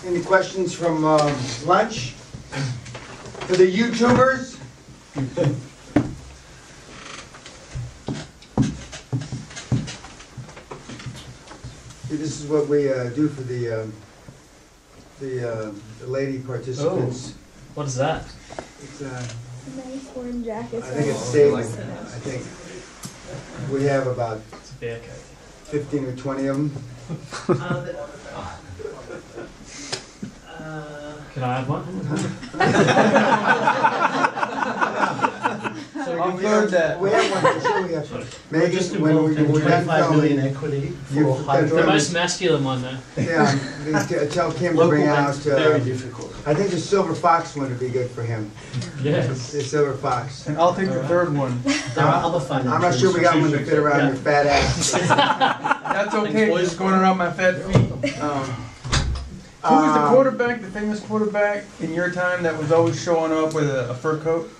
Any questions from lunch? For the YouTubers? This is what we do for the lady participants. Oh, what is that? It's Nice warm jacket. I think it's stable. I think we have about It's a beer cake. 15 or 20 of them. Can I have one? I'll third that. We have one for sure. We have. Megan, Just when involved in we're done 25 million filming, equity you- for hydro. The most masculine one, though. yeah, tell Kim to Local bring banks, out. very difficult. I think the silver fox one would be good for him. Yes. The silver fox. And I'll take the third one. There are other financial I'm not sure we got one to fit around Yeah. your fat ass. That's okay, just going around my fat feet. Who was the quarterback, the famous quarterback in your time that was always showing up with a fur coat?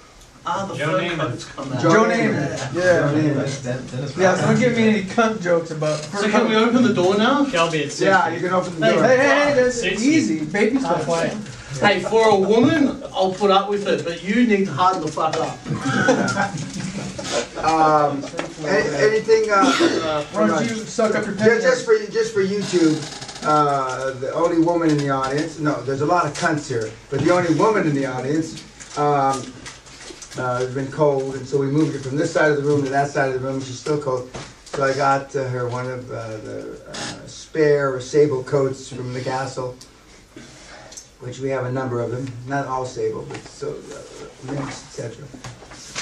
The Joe fur Namath. coats come out. Joe Namath. Yeah. Yeah, so don't give me any cunt jokes about fur So can we coats. open the door now? Shelby, it's Yeah, you can open the Hey, door. Hey, that's Six. easy. Baby stuff. Hey, for a woman, I'll put up with it, but you need to harden the fuck up. Anything? Why don't you suck up your pants? Just for YouTube, the only woman in the audience. No, there's a lot of cunts here, but the only woman in the audience has been cold, and so we moved her from this side of the room to that side of the room. She's still cold, so I got her one of the spare or sable coats from the castle, which we have a number of them. Not all sable, but so mints, etc.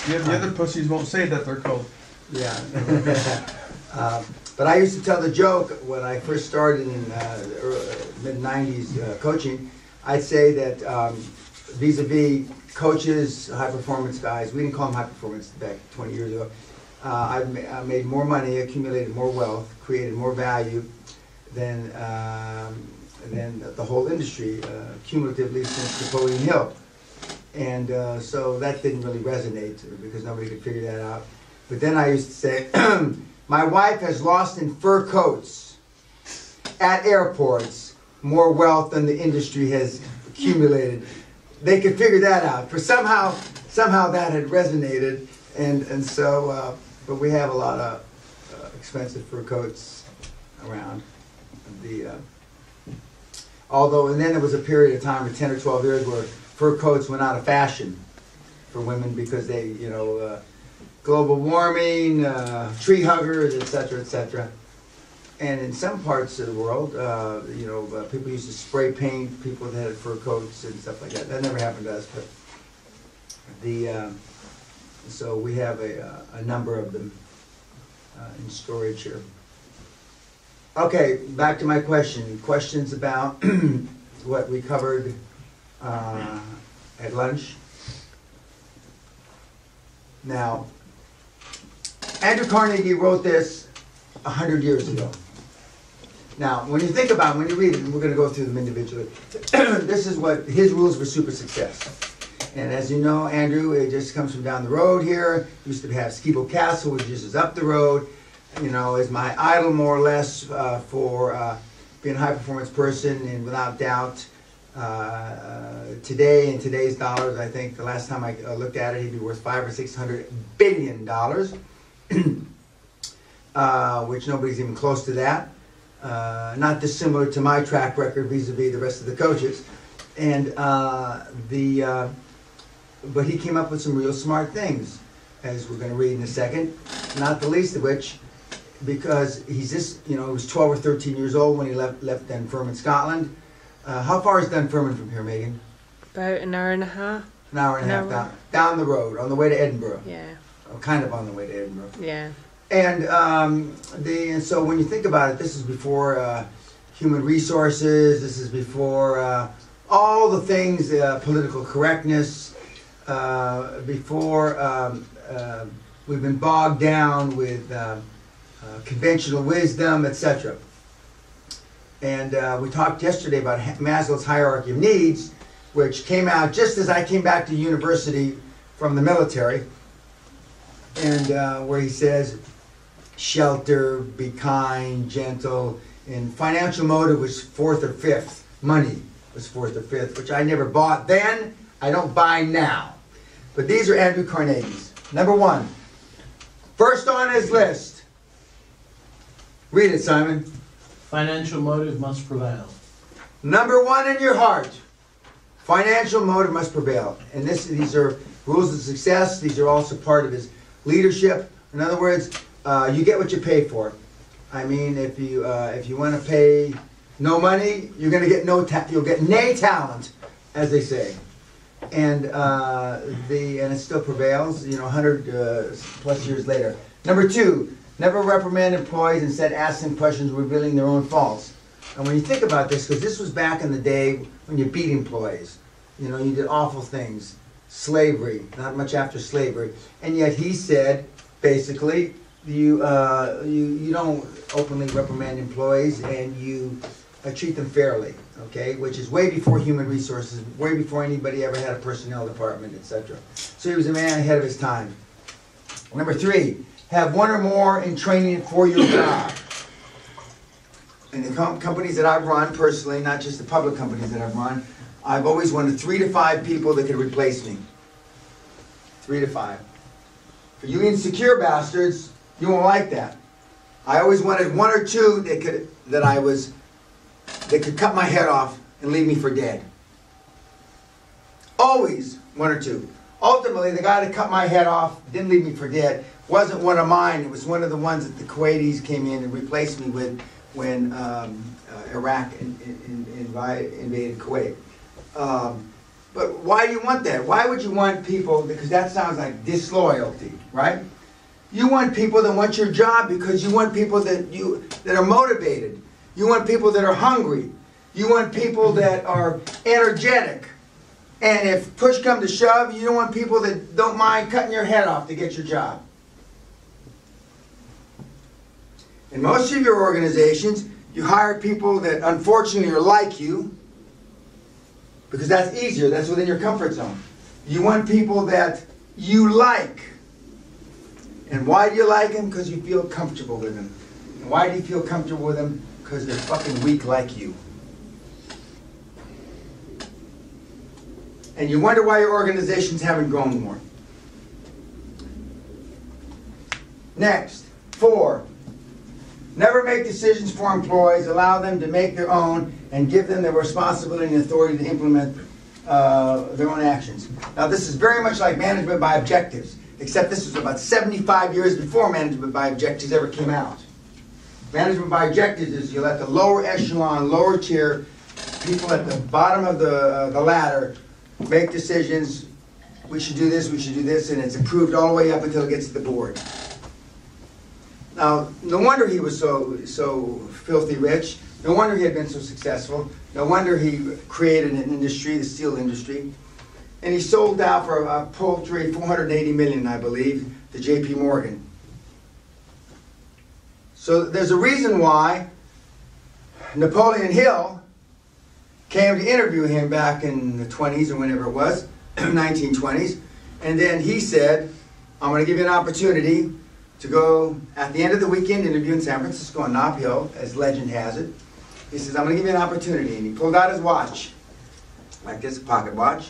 Yeah, the other pussies won't say that they're cold. Yeah. But I used to tell the joke when I first started in mid-90s coaching. I'd say that vis-a-vis coaches, high-performance guys, we didn't call them high-performance back 20 years ago. I made more money, accumulated more wealth, created more value than the whole industry, cumulatively since Napoleon Hill. And so that didn't really resonate because nobody could figure that out. But then I used to say, my wife has lost in fur coats at airports more wealth than the industry has accumulated. They could figure that out. For somehow that had resonated, and so, but we have a lot of expensive fur coats around. Although, and then there was a period of time, for 10 or 12 years, where fur coats went out of fashion for women because they, global warming, tree huggers, etc., etc. And in some parts of the world, people used to spray paint people that had fur coats and stuff like that. That never happened to us, but so we have a number of them in storage here. Okay, back to my question. Questions about what we covered at lunch? Now, Andrew Carnegie wrote this 100 years ago. Now, when you think about it, when you read it, and we're going to go through them individually, this is what his rules for super success. And as you know, Andrew, it just comes from down the road here. Used to have Skibo Castle, which just is up the road. Is my idol more or less for being a high-performance person, and without doubt, today, in today's dollars, I think the last time I looked at it, he'd be worth $500 or $600 billion, which nobody's even close to that. Not dissimilar to my track record vis-a-vis the rest of the coaches. And but he came up with some real smart things, as we're going to read in a second, not the least of which, because he's just, he was 12 or 13 years old when he left Dunfermline, Scotland. How far is Dunfermline from here, Megan? About an hour and a half. An hour and a half down the road, on the way to Edinburgh. Yeah. Or kind of on the way to Edinburgh. Yeah. And so when you think about it, this is before human resources. This is before all the things, political correctness. Before we've been bogged down with conventional wisdom, etc. And we talked yesterday about Maslow's hierarchy of needs, which came out just as I came back to university from the military, and where he says, shelter, be kind, gentle, and financial motive was 4th or 5th. Money was fourth or fifth, which I never bought then. I don't buy now. But these are Andrew Carnegie's. Number one, first on his list. Read it, Simon. Financial motive must prevail. Number one in your heart. Financial motive must prevail. And these are rules of success. These are also part of his leadership. In other words, you get what you pay for. I mean, if you want to pay no money, you're going to get you'll get nay talent, as they say. And and it still prevails, 100 plus years later. Number two, never reprimand employees, instead ask them questions revealing their own faults. And when you think about this, because this was back in the day when you beat employees, you did awful things, slavery, not much after slavery, and yet he said, basically, you don't openly reprimand employees, and you treat them fairly, okay? Which is way before human resources, way before anybody ever had a personnel department, etc. So he was a man ahead of his time. Number three, have one or more in training for your job. In the companies that I've run personally, not just the public companies that I've run, I've always wanted 3 to 5 people that could replace me. 3 to 5. For you insecure bastards, you won't like that. I always wanted 1 or 2 that could cut my head off and leave me for dead. Always 1 or 2. Ultimately, the guy that cut my head off, didn't leave me for dead, wasn't one of mine. It was one of the ones that the Kuwaitis came in and replaced me with when Iraq invaded Kuwait. But why do you want that? Why would you want people, because that sounds like disloyalty, right? You want people that want your job because you want people that are motivated. You want people that are hungry. You want people that are energetic. And if push comes to shove, you don't want people that don't mind cutting your head off to get your job. In most of your organizations, you hire people that unfortunately are like you, because that's easier, that's within your comfort zone. You want people that you like. And why do you like them? Because you feel comfortable with them. And why do you feel comfortable with them? Because they're fucking weak like you. And you wonder why your organizations haven't grown more. Next, 4. Never make decisions for employees. Allow them to make their own and give them the responsibility and authority to implement their own actions. Now this is very much like management by objectives, except this was about 75 years before management by objectives ever came out. Management by objectives is you let the lower echelon, lower tier, people at the bottom of the ladder make decisions. We should do this, and it's approved all the way up until it gets to the board. Now, no wonder he was so filthy rich. No wonder he had been so successful. No wonder he created an industry, the steel industry. And he sold out for a paltry $480 million, I believe, to J.P. Morgan. So there's a reason why Napoleon Hill came to interview him back in the 20s or whenever it was, 1920s. And then he said, I'm going to give you an opportunity to go at the end of the weekend interview in San Francisco on Nob Hill, as legend has it. He says, I'm going to give you an opportunity. And he pulled out his watch, like this, a pocket watch.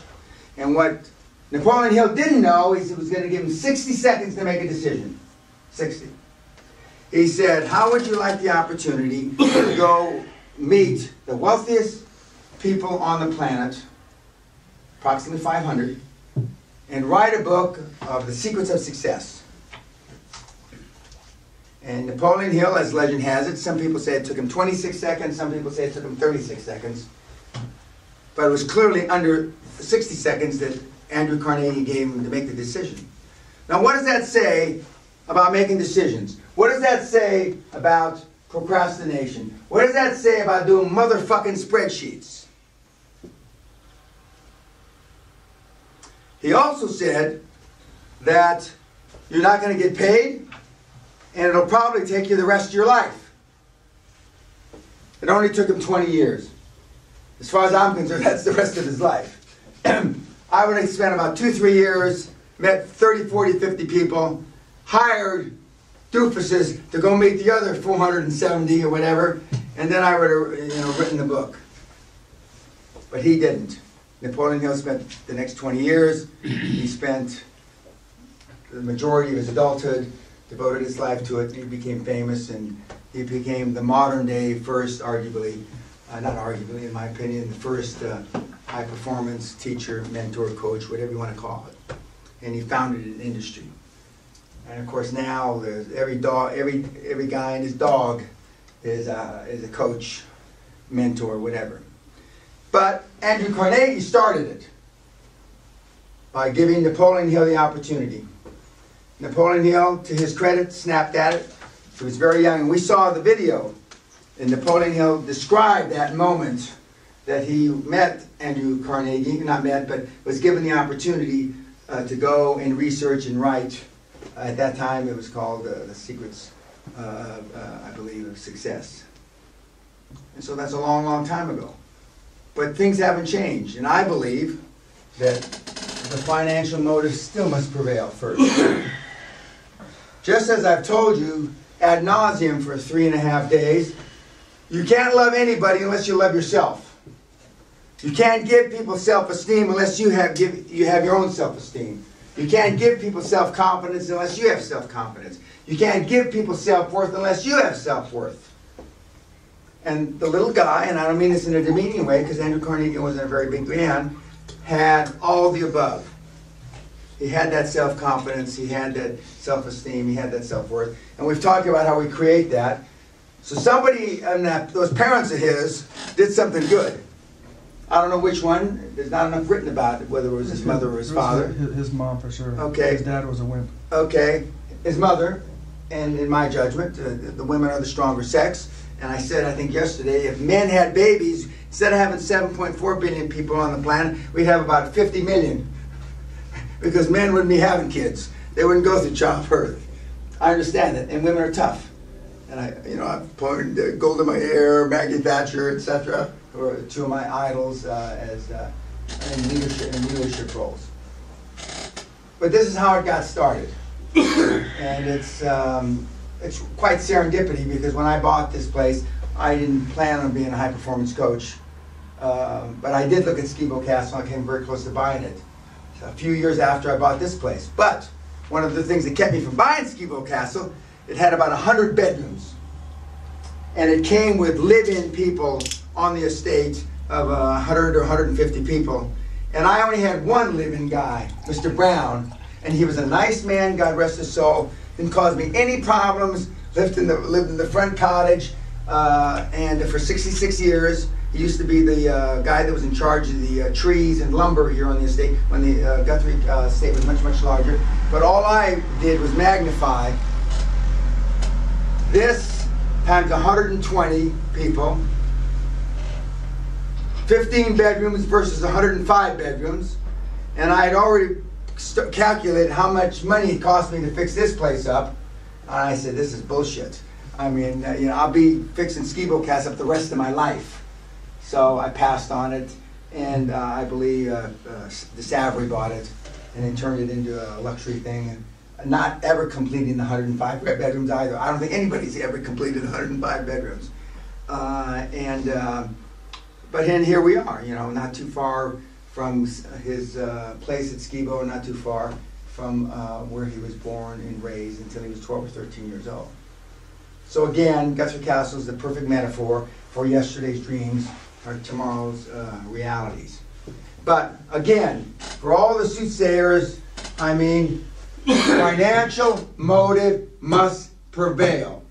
And what Napoleon Hill didn't know is he was going to give him 60 seconds to make a decision. 60. He said, how would you like the opportunity to go meet the wealthiest people on the planet, approximately 500, and write a book of the secrets of success? And Napoleon Hill, as legend has it, some people say it took him 26 seconds, some people say it took him 36 seconds. But it was clearly under 60 seconds that Andrew Carnegie gave him to make the decision. Now what does that say about making decisions? What does that say about procrastination? What does that say about doing motherfucking spreadsheets? He also said that you're not going to get paid, and it'll probably take you the rest of your life. It only took him 20 years. As far as I'm concerned, that's the rest of his life. I would have spent about 2-3 years, met 30, 40, 50 people, hired doofuses to go meet the other 470 or whatever, and then I would have written the book. but he didn't. Napoleon Hill spent the next 20 years, he spent the majority of his adulthood, devoted his life to it, and he became famous, and he became the modern day first, arguably, not arguably, in my opinion, the first high performance teacher, mentor, coach, whatever you want to call it. And he founded an industry. And of course now, there's every guy and his dog is a coach, mentor, whatever. But Andrew Carnegie started it by giving Napoleon Hill the opportunity. Napoleon Hill, to his credit, snapped at it. He was very young, and we saw the video. And Napoleon Hill described that moment that he met Andrew Carnegie, not met, but was given the opportunity to go and research and write. At that time, it was called The Secrets, I believe, of Success. And so that's a long, long time ago. But things haven't changed, and I believe that the financial motive still must prevail first. Just as I've told you ad nauseum for 3.5 days, you can't love anybody unless you love yourself. You can't give people self-esteem unless you have your own self-esteem. You can't give people self-confidence unless you have self-confidence. You can't give people self-worth unless you have self-worth. And the little guy, and I don't mean this in a demeaning way because Andrew Carnegie wasn't a very big man, had all the above. He had that self-confidence, he had that self-esteem, he had that self-worth. And we've talked about how we create that. So somebody, and those parents of his, did something good. I don't know which one. There's not enough written about it, whether it was his mother or his father. His mom, for sure. Okay. His dad was a wimp. Okay. His mother, and in my judgment, the women are the stronger sex. And I said, I think yesterday, if men had babies, instead of having 7.4 billion people on the planet, we'd have about 50 million. Because men wouldn't be having kids. They wouldn't go through childbirth. I understand it, and women are tough. And I've pointed Golda Meir, Maggie Thatcher, etc., who are two of my idols in leadership roles. But this is how it got started, and it's quite serendipity because when I bought this place, I didn't plan on being a high performance coach, but I did look at Skibo Castle. I came very close to buying it a few years after I bought this place. But one of the things that kept me from buying Skibo Castle, it had about 100 bedrooms. And it came with live-in people on the estate of 100 or 150 people. And I only had one live-in guy, Mr. Brown. And he was a nice man, God rest his soul. Didn't cause me any problems, lived in the front cottage. And for 66 years, he used to be the guy that was in charge of the trees and lumber here on the estate when the Guthrie estate was much, much larger. But all I did was magnify this times 120 people, 15 bedrooms versus 105 bedrooms, and I had already calculated how much money it cost me to fix this place up. And I said, this is bullshit. I mean, I'll be fixing Skibo Castle up the rest of my life. So I passed on it, and I believe the Savory bought it, and then turned it into a luxury thing. Not ever completing the 105 bedrooms either. I don't think anybody's ever completed 105 bedrooms. But then here we are, not too far from his place at Skibo, not too far from where he was born and raised until he was 12 or 13 years old. So again, Guthrie Castle is the perfect metaphor for yesterday's dreams or tomorrow's realities. But again, for all the soothsayers, financial motive must prevail.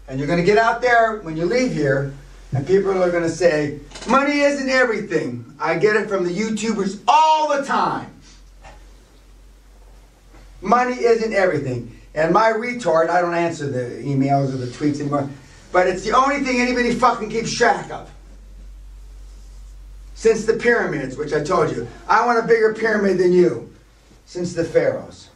And you're going to get out there when you leave here, and people are going to say, money isn't everything. I get it from the YouTubers all the time. Money isn't everything. And my retort, I don't answer the emails or the tweets anymore, but it's the only thing anybody fucking keeps track of. Since the pyramids, which I told you. I want a bigger pyramid than you. Since the pharaohs.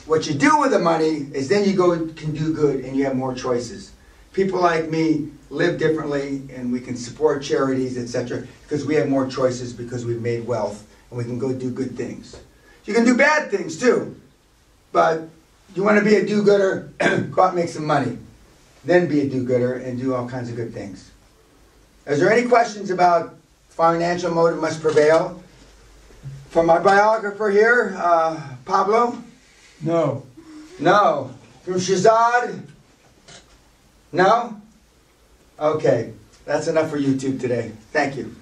What you do with the money is then you can do good and you have more choices. People like me live differently and we can support charities, etc. because we have more choices because we've made wealth and we can go do good things. You can do bad things too, but you want to be a do-gooder, go out and make some money. Then be a do-gooder and do all kinds of good things. Is there any questions about financial motive must prevail? From my biographer here, Pablo? No. No. From Shazad? No? Okay. That's enough for YouTube today. Thank you.